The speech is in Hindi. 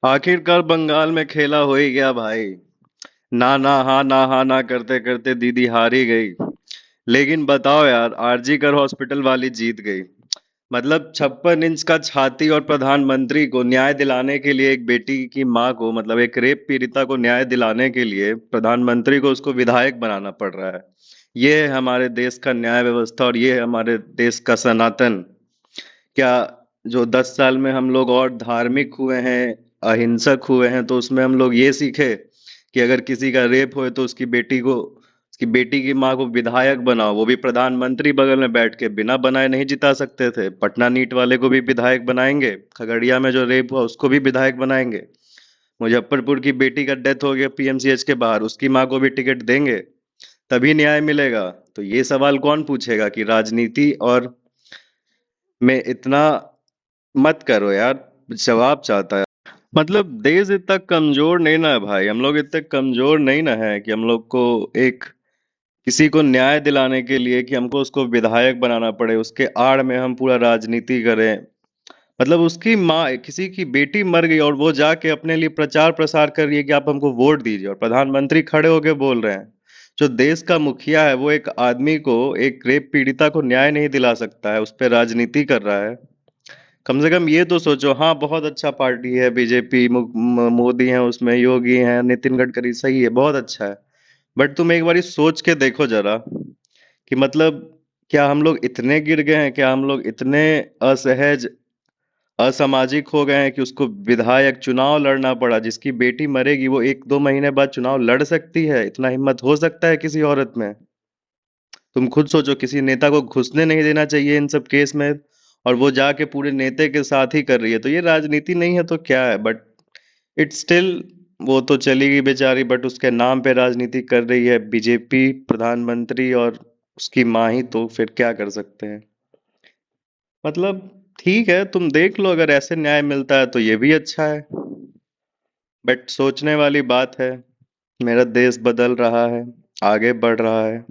आखिरकार बंगाल में खेला हो ही गया भाई। ना ना हाँ ना हाँ ना करते करते दीदी हार ही गई। लेकिन बताओ यार, आरजी कर हॉस्पिटल वाली जीत गई। मतलब 56 इंच का छाती, और प्रधानमंत्री को न्याय दिलाने के लिए, एक बेटी की माँ को, मतलब एक रेप पीड़िता को न्याय दिलाने के लिए प्रधानमंत्री को उसको विधायक बनाना पड़ रहा है। ये है हमारे देश का न्याय व्यवस्था, और ये है हमारे देश का सनातन। क्या जो 10 साल में हम लोग और धार्मिक हुए हैं, अहिंसक हुए हैं, तो उसमें हम लोग ये सीखे कि अगर किसी का रेप होए तो उसकी बेटी की माँ को विधायक बनाओ, वो भी प्रधानमंत्री बगल में बैठ के। बिना बनाए नहीं जिता सकते थे। पटना नीट वाले को भी विधायक बनाएंगे, खगड़िया में जो रेप हुआ उसको भी विधायक बनाएंगे, मुजफ्फरपुर की बेटी का डेथ हो गया पीएमसीएच के बाहर, उसकी माँ को भी टिकट देंगे, तभी न्याय मिलेगा। तो ये सवाल कौन पूछेगा कि राजनीति और में इतना मत करो यार। जवाब चाहता है। मतलब देश इतना कमजोर नहीं ना है भाई, हम लोग इतने कमजोर नहीं ना है कि हम लोग को एक किसी को न्याय दिलाने के लिए कि हमको उसको विधायक बनाना पड़े, उसके आड़ में हम पूरा राजनीति करें। मतलब उसकी माँ, किसी की बेटी मर गई और वो जाके अपने लिए प्रचार प्रसार कर रही है कि आप हमको वोट दीजिए, और प्रधानमंत्री खड़े होके बोल रहे हैं। जो देश का मुखिया है वो एक आदमी को, एक रेप पीड़िता को न्याय नहीं दिला सकता है, उस पर राजनीति कर रहा है। कम से कम ये तो सोचो। हाँ, बहुत अच्छा पार्टी है बीजेपी, मोदी हैं उसमें, योगी हैं, नितिन गडकरी, सही है, बहुत अच्छा है। बट तुम एक बारी सोच के देखो जरा कि मतलब क्या हम लोग इतने गिर गए हैं, क्या हम लोग इतने असहज, असामाजिक हो गए हैं कि उसको विधायक चुनाव लड़ना पड़ा। जिसकी बेटी मरेगी वो 1-2 महीने बाद चुनाव लड़ सकती है? इतना हिम्मत हो सकता है किसी औरत में? तुम खुद सोचो, किसी नेता को घुसने नहीं देना चाहिए इन सब केस में, और वो जाके पूरे नेता के साथ ही कर रही है। तो ये राजनीति नहीं है तो क्या है? बट इट्स स्टिल, वो तो चली गई बेचारी, बट उसके नाम पे राजनीति कर रही है बीजेपी, प्रधानमंत्री और उसकी माँ ही। तो फिर क्या कर सकते हैं? मतलब ठीक है, तुम देख लो, अगर ऐसे न्याय मिलता है तो ये भी अच्छा है। बट सोचने वाली बात है। मेरा देश बदल रहा है, आगे बढ़ रहा है।